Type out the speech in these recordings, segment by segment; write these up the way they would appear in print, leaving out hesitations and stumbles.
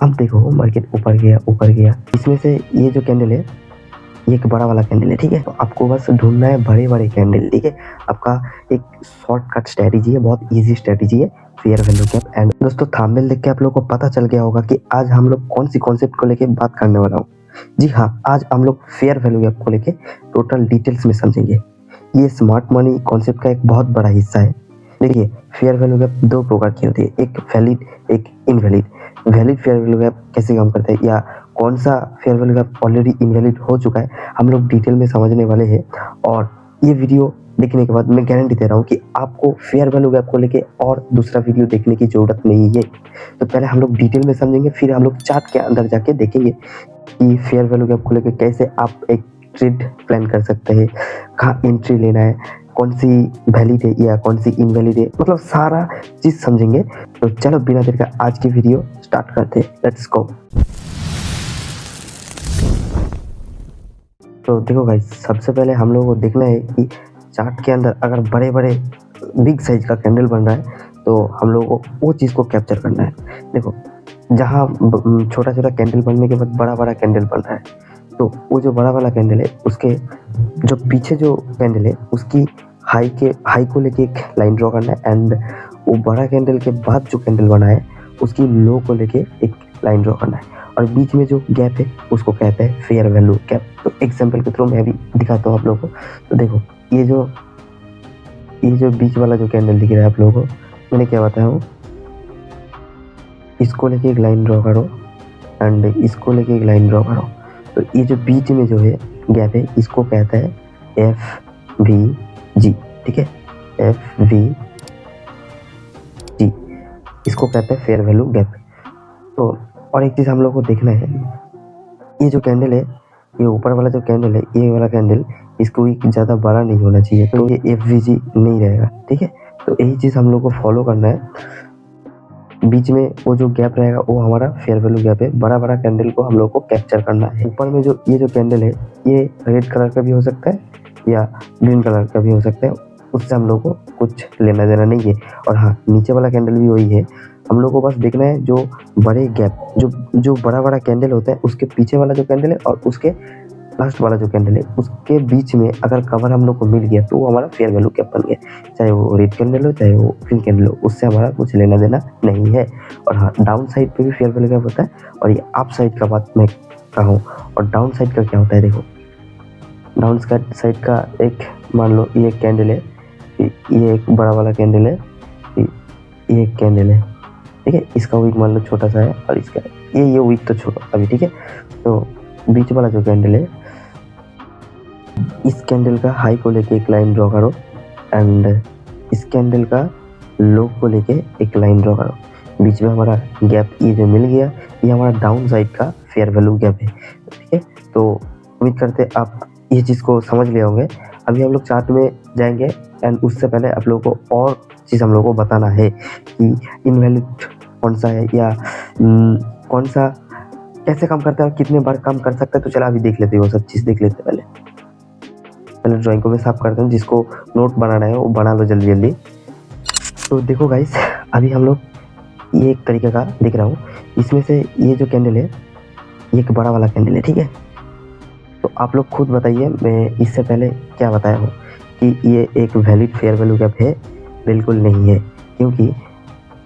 अब देखो मार्केट ऊपर गया। इसमें से ये जो कैंडल है ये एक बड़ा वाला कैंडल है, ठीक है। तो आपको बस ढूंढना है बड़े बड़े कैंडल, ठीक है। आपका एक शॉर्टकट स्ट्रेटेजी है, बहुत इजी स्ट्रेटेजी है, फेयर वैल्यू गैप। एंड दोस्तों थंबनेल देख के आप लोगों को पता चल गया होगा कि आज हम लोग कौन सी कॉन्सेप्ट को लेके बात करने वाला हूँ। जी हाँ, आज हम लोग फेयर वैल्यू गैप को लेके टोटल डिटेल्स में समझेंगे। ये स्मार्ट मनी कॉन्सेप्ट का एक बहुत बड़ा हिस्सा है। देखिए, फेयर वैल्यू गैप दो प्रकार की होती है, एक वैलिड एक invalid. Valid fair value gap कैसे काम करता है या कौन सा fair value gap already invalid हो चुका है, हम लोग डिटेल में समझने वाले हैं। और ये वीडियो देखने के बाद मैं गारंटी दे रहा हूँ कि आपको फेयर वैल्यू गैप को लेके और दूसरा वीडियो देखने की जरूरत नहीं है। तो पहले हम लोग डिटेल में समझेंगे, फिर हम लोग चार्ट के अंदर जाके देखेंगे कि फेयर वैल्यू गैप को लेके कैसे आप एक ट्रेड प्लान कर सकते हैं, कहाँ एंट्री लेना है, कौन सी वैलिड है या कौन सी इनवैलिड है, मतलब सारा चीज समझेंगे। तो चलो बिना देर का आज की वीडियो स्टार्ट करते हैं, लेट्स गो। तो देखो गाइस, सबसे पहले हम लोगों को देखना है कि चार्ट के अंदर अगर बड़े बड़े बिग साइज का कैंडल बन रहा है तो हम लोगों को वो चीज़ को कैप्चर करना है। देखो, जहाँ छोटा छोटा कैंडल बनने के बाद बड़ा बड़ा कैंडल बन रहा है, तो वो जो बड़ा वाला कैंडल है उसके जो पीछे जो कैंडल है उसकी हाई को लेके एक लाइन ड्रॉ करना है। एंड वो बड़ा कैंडल के बाद जो कैंडल बना है उसकी लो को लेके एक लाइन ड्रॉ करना है। और बीच में जो गैप है उसको कहते हैं फेयर वैल्यू गैप। तो एग्जांपल के थ्रू मैं अभी दिखाता हूँ आप लोगों को। तो देखो, ये जो बीच वाला जो कैंडल दिख रहा है आप लोगों को, मैंने क्या बताया हूँ, इसको लेके एक लाइन ड्रॉ करो एंड इसको लेके एक लाइन ड्रॉ करो। तो ये जो बीच में जो है गैप है इसको कहता है FVG, ठीक है, FVG, इसको कहते हैं फेयर वैल्यू गैप। तो और एक चीज़ हम लोग को देखना है, ये जो कैंडल है, ये ऊपर वाला जो कैंडल है, ये वाला कैंडल, इसको ज़्यादा बड़ा नहीं होना चाहिए, तो ये FVG नहीं रहेगा, ठीक है। तो यही चीज़ हम लोग को फॉलो करना है। बीच में वो जो गैप रहेगा वो हमारा फेयर वैल्यू गैप है। बड़ा बड़ा कैंडल को हम लोग को कैप्चर करना है। ऊपर में जो ये जो कैंडल है ये रेड कलर का भी हो सकता है या ग्रीन कलर का भी हो सकता है, उससे हम लोग को कुछ लेना देना नहीं है। और हाँ, नीचे वाला कैंडल भी वही है। हम लोग को बस देखना है जो बड़े गैप, जो बड़ा बड़ा कैंडल होता है उसके पीछे वाला जो कैंडल है और उसके लास्ट वाला जो कैंडल है उसके बीच में अगर कवर हम लोग को मिल गया तो वो हमारा फेयर वैल्यू गैप बन गया। चाहे वो रेड कैंडल हो चाहे वो ग्रीन कैंडल हो, उससे हमारा कुछ लेना देना नहीं है। और हाँ, डाउन साइड पे भी फेयर वैल्यू गैप होता है। और ये अप साइड का बात मैं कहूँ, और डाउन साइड का क्या होता है, देखो डाउन साइड का एक मान लो ये कैंडल है, ये एक बड़ा वाला कैंडल है, ये एक कैंडल है, ठीक है। इसका वीक मान लो छोटा सा है और इसका ये वीक तो छोटा अभी, ठीक है। तो बीच वाला जो कैंडल है, इस कैंडल का हाई को लेके एक लाइन ड्रॉ करो एंड इस कैंडल का लो को लेके एक लाइन ड्रॉ करो। बीच में हमारा गैप ये जो मिल गया, ये हमारा डाउन साइड का फेयर वैल्यू गैप है, ठीक है। तो उम्मीद करते आप ये चीज़ को समझ लिए होंगे। अभी हम लोग चार्ट में जाएंगे एंड उससे पहले आप लोगों को और चीज़ हम लोगों को बताना है कि इनवैलिड कौन सा है या कौन सा कैसे काम करता है और कितने बार काम कर सकता है। तो चलो अभी देख लेते हैं, वो सब चीज़ देख लेते हैं। पहले ड्राइंग को मैं साफ करता हूँ, जिसको नोट बनाना है वो बना लो जल्दी जल्दी। तो देखो गाइस, अभी हम लोग ये एक तरीके का दिख रहा हूँ, इसमें से ये जो कैंडल है ये एक बड़ा वाला कैंडल है, ठीक है। तो आप लोग खुद बताइए, मैं इससे पहले क्या बताया हूँ कि ये एक वैलिड फेयर वैल्यू गैप है? बिल्कुल नहीं है, क्योंकि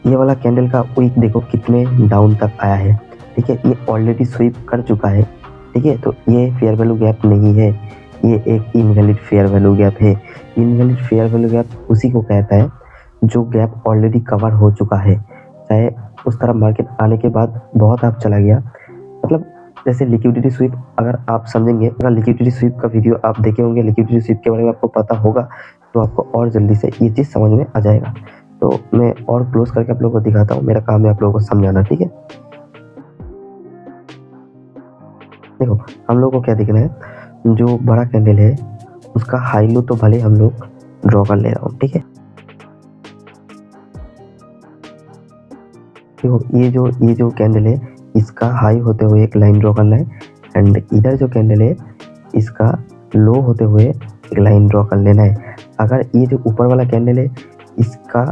ये वाला कैंडल का वीक देखो कितने डाउन तक आया है, ठीक है। ये ऑलरेडी स्वीप कर चुका है, ठीक है। तो ये फेयर वैल्यू गैप नहीं है, ये एक इनवैलिड फेयर वैल्यू गैप है। इनवैलिड फेयर वैल्यू गैप उसी को कहता है जो गैप ऑलरेडी कवर हो चुका है, चाहे उस तरफ मार्केट आने के बाद बहुत आप चला गया। मतलब जैसे लिक्विडिटी स्वीप, अगर आप समझेंगे, अगर लिक्विडिटी स्वीप का वीडियो आप देखे होंगे, लिक्विडिटी स्वीप के बारे में आपको पता होगा, तो आपको और जल्दी से ये चीज़ समझ में आ जाएगा। तो मैं और क्लोज करके आप लोगों को दिखाता हूँ, मेरा काम है आप लोगों को समझाना, ठीक है। देखो, हम लोगों को क्या दिखना है, जो बड़ा कैंडल है उसका हाई लो तो भले हम लोग ड्रॉ कर ले रहा हूँ, ठीक है। देखो, ये जो कैंडल है इसका हाई होते हुए एक लाइन ड्रॉ करना है एंड इधर जो कैंडल है इसका लो होते हुए एक लाइन ड्रॉ कर लेना है। अगर ये जो ऊपर वाला कैंडल है इसका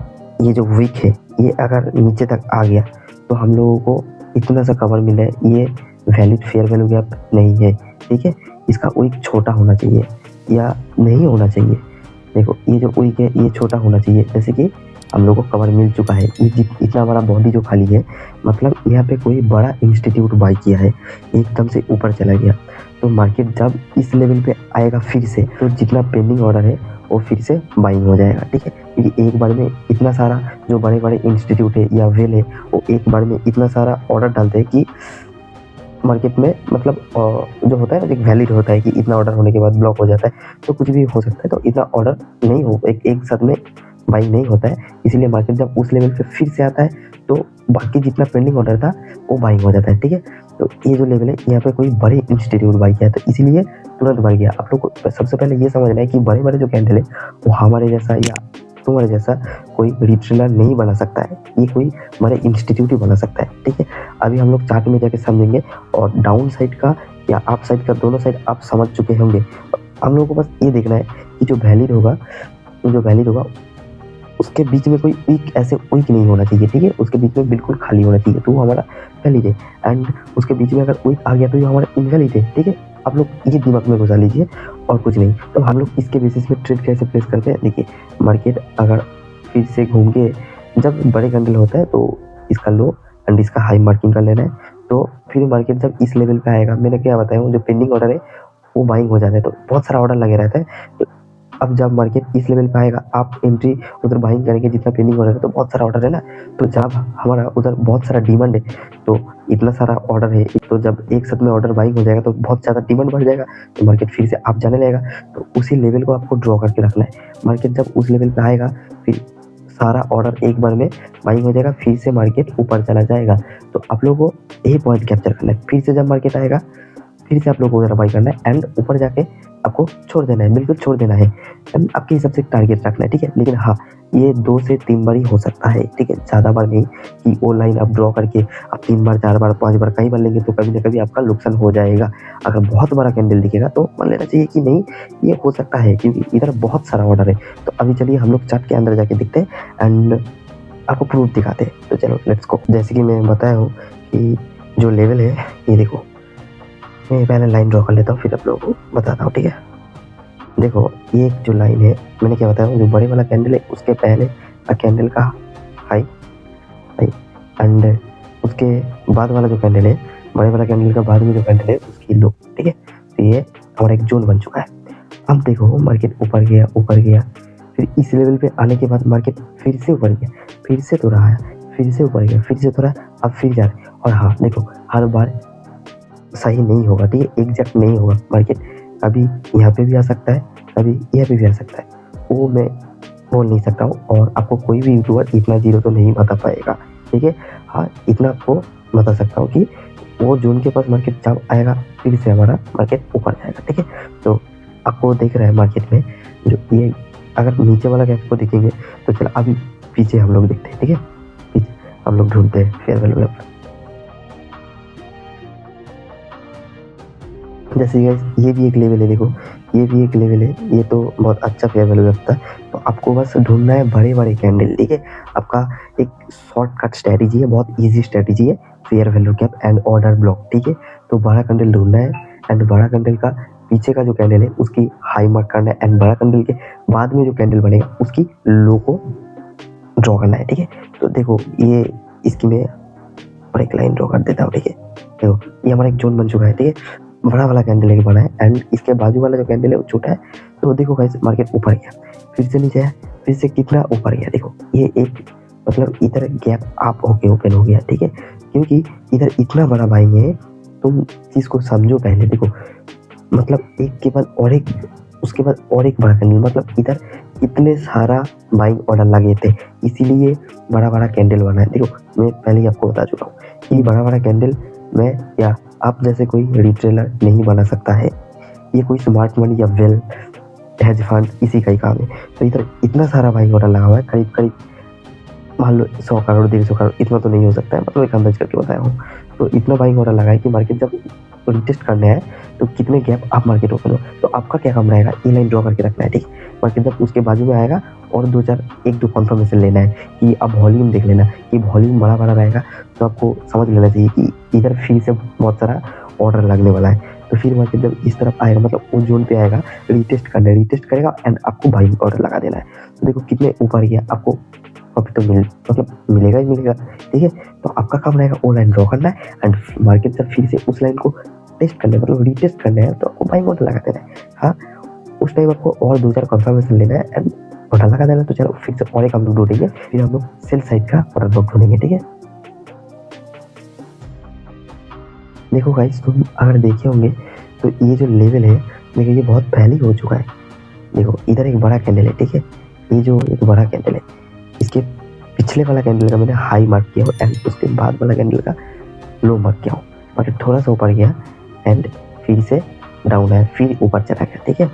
ये जो वीक है ये अगर नीचे तक आ गया तो हम लोगों को इतना सा कवर मिल रहा है, ये वैलिड फेयर वैल्यू गैप नहीं है, ठीक है। इसका विक छोटा होना चाहिए या नहीं होना चाहिए। देखो ये जो विक है ये छोटा होना चाहिए, जैसे कि हम लोग को कवर मिल चुका है। ये इतना बड़ा बॉडी जो खाली है, मतलब यहाँ पे कोई बड़ा इंस्टीट्यूट बाई किया है, एकदम से ऊपर चला गया। तो मार्केट जब इस लेवल पे आएगा फिर से, तो जितना पेंडिंग ऑर्डर है वो फिर से बाइंग हो जाएगा, ठीक है। क्योंकि एक बार में इतना सारा जो बड़े बड़े इंस्टीट्यूट है या वेल है, वो एक बार में इतना सारा ऑर्डर डालते हैं कि मार्केट में मतलब जो होता है ना, एक वैलिड होता है कि इतना ऑर्डर होने के बाद ब्लॉक हो जाता है, तो कुछ भी हो सकता है। तो इतना ऑर्डर नहीं हो एक साथ में बाइंग नहीं होता है, इसीलिए मार्केट जब उस लेवल पे फिर से आता है तो बाकी जितना पेंडिंग ऑर्डर था वो बाइंग हो जाता है, ठीक है। तो ये जो लेवल है यहाँ पे कोई बड़े इंस्टीट्यूट बाई किया है, तो इसलिए तुरंत बढ़ गया। आप लोग को सबसे पहले ये समझना है कि बड़े बड़े जो कैंडल है वो हमारे जैसा या तुम्हारे जैसा कोई रिटेलर नहीं बना सकता है, ये कोई बड़े इंस्टीट्यूट ही बना सकता है, ठीक है। अभी हम लोग चार्ट में जाके समझेंगे, और डाउन साइड का या अप साइड का दोनों साइड आप समझ चुके होंगे। हम लोग को बस ये देखना है कि जो वैलिड होगा उसके बीच में कोई वीक ऐसे वीक नहीं होना चाहिए, ठीक है। उसके बीच में बिल्कुल खाली होना चाहिए, तो वो हमारा वैलिड है। एंड उसके बीच में अगर वीक आ गया तो ये हमारा इनवैलिड है, ठीक है। आप लोग ये दिमाग में घुसा लीजिए और कुछ नहीं। तो हम लोग इसके बेसिस में ट्रेड कैसे प्लेस करते हैं, देखिए मार्केट अगर फिर से घूम के जब बड़े कैंडल होता है तो इसका लो एंड इसका हाई मार्किंग कर लेना है। तो फिर मार्केट जब इस लेवल पे आएगा, मैंने क्या बताया हूँ, जो पेंडिंग ऑर्डर है वो बाइंग हो जाता है, तो बहुत सारा ऑर्डर लगे रहता है। तो अब जब मार्केट इस लेवल पे आएगा, आप एंट्री उधर बाइंग करेंगे, जितना पेंडिंग ऑर्डर है तो बहुत सारा ऑर्डर है ना, तो जब हमारा उधर बहुत सारा डिमांड है, तो इतना सारा ऑर्डर है, तो जब एक साथ में ऑर्डर बाइंग हो जाएगा तो बहुत ज़्यादा डिमांड बढ़ जाएगा, तो मार्केट फिर से आप जाने लगेगा। तो उसी लेवल को आपको ड्रॉ करके रखना है। मार्केट जब उस लेवल पे आएगा फिर सारा ऑर्डर एक बार में बाइंग हो जाएगा, फिर से मार्केट ऊपर चला जाएगा। तो आप लोगों को यही पॉइंट कैप्चर करना है। फिर से जब मार्केट आएगा फिर से आप लोग को उधर बाई करना है एंड ऊपर जाके आपको छोड़ देना है, बिल्कुल छोड़ देना है। आपके हिसाब से टारगेट रखना है, ठीक है। लेकिन हाँ, ये 2 से 3 बार ही हो सकता है, ठीक है, ज़्यादा बार नहीं कि वो लाइन आप ड्रॉ करके आप 3 बार 4 बार 5 बार कई बार लेंगे तो कभी ना कभी आपका नुकसान हो जाएगा। अगर बहुत बड़ा कैंडल दिखेगा तो मान लेना चाहिए कि नहीं ये हो सकता है, क्योंकि इधर बहुत सारा ऑर्डर है। तो अभी चलिए हम लोग चार्ट के अंदर जाके देखते हैं एंड आपको प्रूफ दिखाते हैं। तो चलो लेट्स गो। जैसे कि मैं बताया हूँ कि जो लेवल है, ये देखो, मैं पहले लाइन ड्रॉ कर लेता हूँ फिर आप लोगों को बताता हूँ, ठीक है। देखो ये जो लाइन है, मैंने क्या बताया, जो बड़े वाला कैंडल है उसके पहले का कैंडल का हाई एंड उसके बाद वाला जो कैंडल है, बड़े वाला कैंडल का बाद में जो कैंडल है उसकी लो, ठीक है। तो ये हमारा एक जोन बन चुका है। अब देखो मार्केट ऊपर गया, फिर इस लेवल पे आने के बाद मार्केट फिर से ऊपर गया, फिर से तो रहा है, फिर से ऊपर गया, फिर से तो रहा, अब फिर जा रहा है। और हाँ देखो, हर बार सही नहीं होगा, ठीक है, एग्जैक्ट नहीं होगा। मार्केट कभी यहाँ पे भी आ सकता है, कभी यहाँ पे भी आ सकता है, वो मैं बोल नहीं सकता हूँ। और आपको कोई भी यूट्यूबर इतना जीरो तो नहीं बता पाएगा, ठीक है। हाँ, इतना आपको बता सकता हूँ कि वो जून के पास मार्केट जब आएगा फिर से हमारा मार्केट ऊपर जाएगा, ठीक है। तो आपको देख रहा है मार्केट में जो ये अगर नीचे वाला गैप को देखेंगे तो चलो अभी पीछे हम लोग देखते हैं, ठीक है। पीछे हम लोग ढूंढते हैं फेयर वैल्यू गैप। जैसे ये भी एक लेवल है, देखो ये भी एक लेवल है, ये तो बहुत अच्छा फेयर वैल्यू गैप था। तो आपको बस ढूंढना है बड़े बड़े कैंडल, ठीक है। आपका एक शॉर्टकट स्ट्रेटेजी है, बहुत इजी स्ट्रेटेजी है, fair value gap and order block, ठीक है। तो बड़ा कैंडल ढूंढना है एंड बड़ा कैंडल का पीछे का जो कैंडल है उसकी हाई मार्क करना है एंड बड़ा कैंडल के बाद में जो कैंडल बनेगा उसकी लो को ड्रॉ करना है, ठीक है। तो देखो ये इसकी मैं और एक लाइन ड्रॉ कर देता हूँ, ठीक है। देखो ये हमारा एक जोन बन चुका है, ठीक है। बड़ा वाला कैंडल एक बना है एंड इसके बाजू वाला जो कैंडल है वो छोटा है। तो देखो गाइस, मार्केट ऊपर गया, फिर से नीचे आया, फिर से कितना ऊपर गया। देखो ये एक मतलब इधर गैप आप होके ओपन हो गया, ठीक है। क्योंकि इधर इतना बड़ा बाइंग है, तुम चीज को समझो पहले। देखो मतलब एक के बाद और एक, उसके बाद और एक बड़ा कैंडल, मतलब इधर इतने सारा बाइंग ऑर्डर लगे थे, इसीलिए बड़ा बड़ा कैंडल बना है। देखो मैं पहले ही आपको बता चुका हूँ कि बड़ा बड़ा कैंडल मैं या आप जैसे कोई रिटेलर नहीं बना सकता है, ये कोई स्मार्ट मनी या वेल हेज फंड इसी का ही काम है। तो इधर इतना सारा बाइंग ऑर्डर लगा हुआ है, करीब करीब मान लो 100 करोड़ 150 करोड़, इतना तो नहीं हो सकता है, मतलब एक अंदाज करके बताया हूँ। तो इतना बाइंग ऑर्डर लगा है कि मार्केट जब रिटेस्ट करना है तो कितने गैप आप मार्केट ओपन हो, तो आपका क्या काम रहेगा, ये लाइन ड्रॉ करके रखना है, ठीक। मार्केट जब उसके बाजू में आएगा और 1-2 कंफर्मेशन लेना है कि अब वॉल्यूम देख लेना कि वॉल्यूम बड़ा रहेगा, तो आपको समझ लेना चाहिए कि इधर फिर से बहुत सारा ऑर्डर लगने वाला है। तो फिर मार्केट जब इस तरफ आएगा, मतलब उस जोन पे आएगा, रिटेस्ट करना है, रिटेस्ट करेगा एंड आपको बाइंग ऑर्डर लगा देना है। तो देखो कितने ऊपर गया, आपको प्रॉफिट तो मिलेगा ही मिलेगा, ठीक है। तो आपका काम रहेगा वो लाइन ड्रॉ करना है एंड मार्केट जब फिर से उस लाइन को टेस्ट करना है, मतलब रिटेस्ट करना है, तो आपको बाइंग ऑर्डर लगा देना है। हाँ, उस टाइम आपको और 2-4 कंफर्मेशन लेना है एंड ऑर्डर लगा देना। तो चलो फिर से और एक हम लोग ढूंढेंगे, फिर हम लोग सेल साइड का ऑर्डर ब्लॉक ढूंढेंगे, ठीक है। देखो गाइस, तुम अगर देखे होंगे तो ये जो लेवल है, देखो ये बहुत पहले हो चुका है। देखो इधर एक बड़ा कैंडल है, ठीक है, ये जो एक बड़ा कैंडल है, इसके पिछले वाला कैंडल का मैंने हाई मार्क किया हो एंड उसके बाद वाला कैंडल का लो मार्क किया हो। मार्केट थोड़ा सा ऊपर गया एंड फिर से डाउन है, फिर ऊपर चला गया, ठीक है।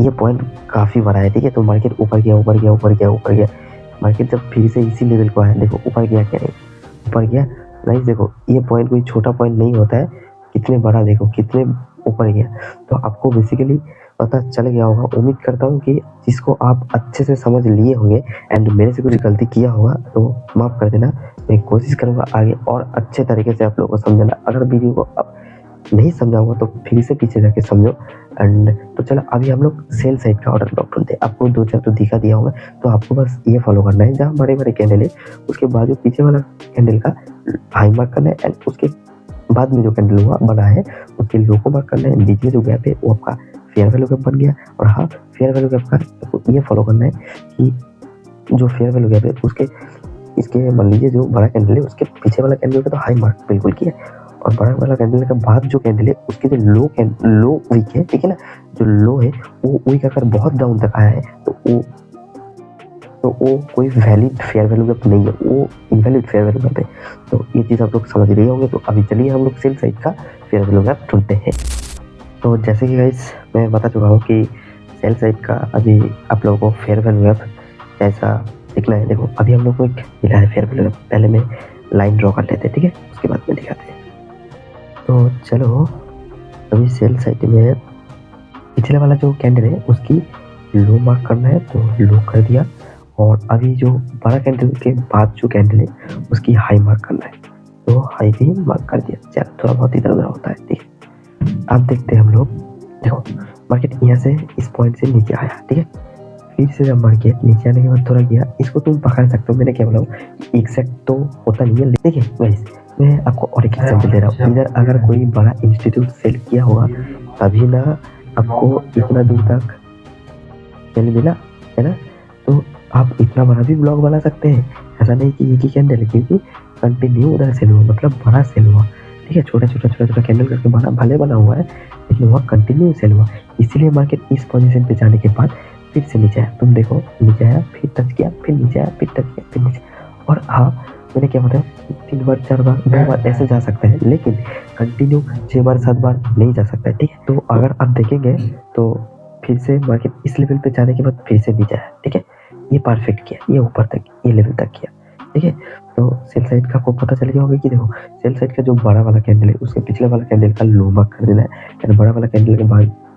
ये पॉइंट काफ़ी बड़ा है, ठीक है। तो मार्केट ऊपर गया। मार्केट जब फिर से इसी लेवल को आया, देखो ऊपर गया क्या नहीं, ऊपर गया गाइस। देखो ये पॉइंट कोई छोटा पॉइंट नहीं होता है, कितने बड़ा, देखो कितने ऊपर गया। तो आपको बेसिकली पता चल गया होगा। उम्मीद करता हूँ कि जिसको आप अच्छे से समझ लिए होंगे एंड मेरे से कुछ गलती किया होगा तो माफ़ कर देना। मैं कोशिश करूँगा आगे और अच्छे तरीके से आप लोगों को समझाना। अगर वीडियो को आप नहीं समझाऊंगा तो फिर से पीछे जाके समझो। एंड तो चलो अभी हम लोग सेल साइड का ऑर्डर ब्लॉक ढूंढते हैं। आपको 2-4 तो दिखा दिया होगा, तो आपको बस ये फॉलो करना है, जहाँ बड़े कैंडल है उसके बाजू पीछे वाला कैंडल का हाई मार्क करना है एंड उसके बाद में जो कैंडल हुआ बना है उसके लो को मार्क करना है। बीच में जो गैप है वो आपका फेयर वैल्यू गैप बन गया। और हाँ, फेयर वैल्यू गैप का आपको ये फॉलो करना है कि जो फेयर वैल्यू गैप है उसके इसके मान लीजिए जो बड़ा कैंडल है उसके पीछे वाला कैंडल का तो हाई मार्क बिल्कुल किया, और बड़ा वाला कैंडल के बाद जो कैंडल है उसके जो लो वीक है, ठीक है ना, जो लो है वो वीक अगर बहुत डाउन तक आया है तो वो कोई वैलिड फेयर वैल्यू गैप नहीं है, वो इनवैलिड फेयर वैल्यू गैप है। तो ये चीज़ आप लोग समझ रहे होंगे। तो अभी चलिए हम लोग सेल साइड का फेयर वैल्यू गैप ढूंढते हैं। तो जैसे कि गाइस मैं बता चुका हूँ कि सेल साइड का अभी आप लोगों को फेयर वैल्यू गैप कैसा दिखना है। देखो अभी हम लोग को एक मिला है फेयर वैल्यू गैप, पहले मैं लाइन ड्रॉ कर लेते हैं, ठीक है, उसके बाद में दिखाते हैं। तो चलो अभी सेल साइड में पिछले वाला जो कैंडल है उसकी लो मार्क करना है, तो लो कर दिया। और अभी जो बड़ा कैंडल के बाद जो कैंडल है उसकी हाई मार्क करना है, तो हाई भी मार्क कर दिया। चलो थोड़ा बहुत इधर उधर होता है, ठीक है। अब देखते हैं हम लोग। देखो मार्केट यहाँ से इस पॉइंट से नीचे आया, ठीक है, फिर से जब मार्केट नीचे आने के बाद थोड़ा गया, इसको तुम पकड़ सकते हो। मैंने क्या बोला, एग्जैक्ट तो होता नहीं है, देखिए गाइस मैं आपको और एक एग्जांपल दे रहा हूँ। इधर अगर कोई बड़ा इंस्टीट्यूट सेल किया होगा तभी ना आपको इतना दूर तक सेल मिला है ना। तो आप इतना बड़ा भी ब्लॉग बना सकते हैं, ऐसा नहीं कि एक ही कैंडल है, क्योंकि कंटिन्यू उधर सेल हुआ, मतलब बड़ा सेल हुआ, ठीक है। छोटा कैंडल करके भले बना हुआ है लेकिन वह कंटिन्यू सेल हुआ। इसीलिए मार्केट इस पोजीशन पे जाने के बाद फिर से नीचे आया। तुम देखो नीचे आया, फिर टच किया, फिर नीचे आया, फिर टच किया, फिर नीचे। और हाँ, मैंने क्या बताया, 3 बार 4 बार 2 बार ऐसे जा सकता है, लेकिन कंटिन्यू 6 बार 7 बार नहीं जा सकता है, ठीक है। तो अगर आप देखेंगे तो फिर से मार्केट इस लेवल पे जाने के बाद फिर से नीचे आया, ठीक है। ये परफेक्ट किया, ये ऊपर तक, ये लेवल तक किया, ठीक है। तो सेल साइड का आपको पता चल गया होगा कि देखो सेल साइड का जो बड़ा वाला कैंडल है उसके पिछले वाला कैंडल का लो मार्क कर देना है, और बड़ा वाला कैंडल के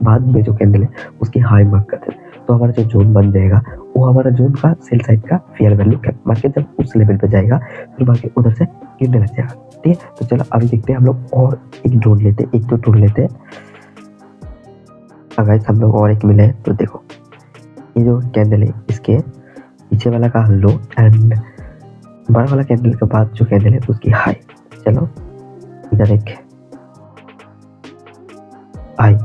बाद में जो कैंडल है उसकी हाई मार्क कर देना है। तो हमारा जो जोन बन जाएगा वो हमारा जोन का सेल साइड का फेयर वैल्यू कैप। मार्केट जब उस लेवल पे जाएगा फिर मार्केट उधर से गिरने लग जाएगा, ठीक है। तो चलो अभी देखते हैं हम लोग और एक ढूंढ लेते हैं, एक तो ढूंढ लेते हैं। अगर हम लोग और एक मिले हैं तो देखो ये जो कैंडल है इसके पीछे वाला का लो एंड बड़ा वाला कैंडल के बाद जो कैंडल है उसकी हाई। चलो इधर एक हाई,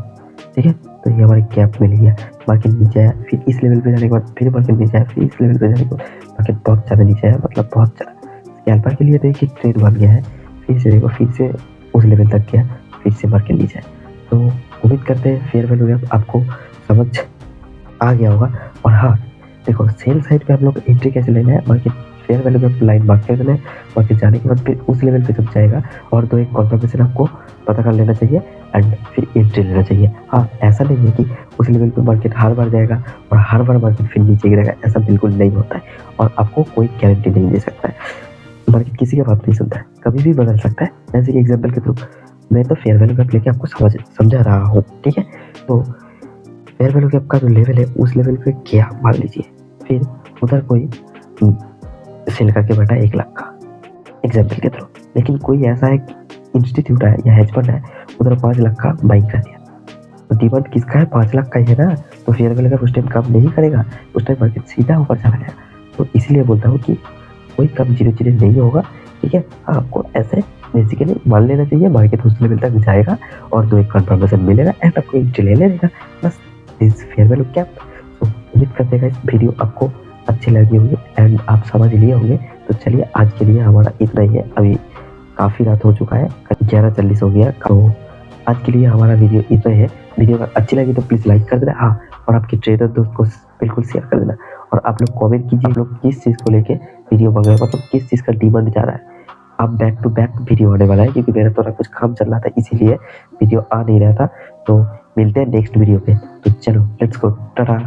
ठीक है। तो ये हमारी कैप मिल गया। मार्केट नीचे आया, फिर इस लेवल पे जाने के बाद फिर मार्केट नीचे आया, फिर इस लेवल पे जाने के बाद मार्केट बहुत ज़्यादा नीचे आया, मतलब बहुत ज़्यादा। स्कैल्पर के लिए तो एक ट्रेड बन गया है, फिर से देखो फिर से उस लेवल तक गया, फिर से मार्केट नीचे आया। तो उम्मीद करते हैं फेयर वैल्यू गैप आपको समझ आ गया होगा। और हाँ देखो सेल साइड पे हम लोग एंट्री कैसे लेना है, market fair value gap line mark कर देना है, मार्केट जाने के बाद फिर उस लेवल पे जब जाएगा और तो एक कॉन्फर्मेशन आपको पता कर लेना चाहिए एंड फिर एंट्री लेना चाहिए। हाँ, ऐसा नहीं है कि उस लेवल पे मार्केट हर बार जाएगा और हर बार मार्केट फिर नीचे गिरेगा, ऐसा बिल्कुल नहीं होता है और आपको कोई गारंटी नहीं दे सकता है। मार्केट किसी की बात नहीं सुनता है, कभी भी बदल सकता है। जैसे कि एग्जाम्पल के थ्रू मैं तो फेयर वैल्यू गैप लेके आपको समझा रहा हूँ, ठीक है। तो फेयर वैल्यू गैप का जो लेवल है उस लेवल पे गया मान लीजिए, फिर उधर कोई सेल करके बैठा 1 लाख का एग्जाम्पल के थ्रू, लेकिन कोई ऐसा एक इंस्टीट्यूट है या हेज फंड है उधर 5 लाख का बाइंग कर दिया, तो डिमांड किसका है? 5 लाख का ही है ना, तो फेयर वैल्यू गैप उस टाइम कम नहीं करेगा, उस टाइम मार्केट सीधा ऊपर चला गया। तो इसलिए बोलता हूँ कि कोई कम जीरो नहीं होगा, ठीक है। आपको ऐसे बेसिकली मान लेना चाहिए मार्केट उस लेवल तक जाएगा और 2 एक कंफर्मेशन मिलेगा एंड आपको एंट्री ले लेगा, बस दिस फेयर वैल्यू गैप। तो उम्मीद करते हैं इस वीडियो आपको अच्छी लगी होगी एंड आप समझ लिए होंगे। तो चलिए आज के लिए हमारा इतना ही है, अभी काफ़ी रात हो चुका है, 11:40 हो गया। तो आज के लिए हमारा वीडियो इतना ही है। वीडियो अगर अच्छी लगी तो प्लीज़ लाइक कर देना, हाँ, और आपके ट्रेडर दोस्त को बिल्कुल शेयर कर देना। और आप लोग कमेंट कीजिए आप लोग किस चीज़ को लेके वीडियो मंगाए, मतलब किस चीज़ का डिमांड जा रहा है। अब बैक टू बैक वीडियो आने वाला है क्योंकि मेरा थोड़ा कुछ काम चल रहा था, इसीलिए वीडियो आ नहीं रहा था। तो मिलते हैं नेक्स्ट वीडियो पे। तो चलो लेट्स गो, टाटा।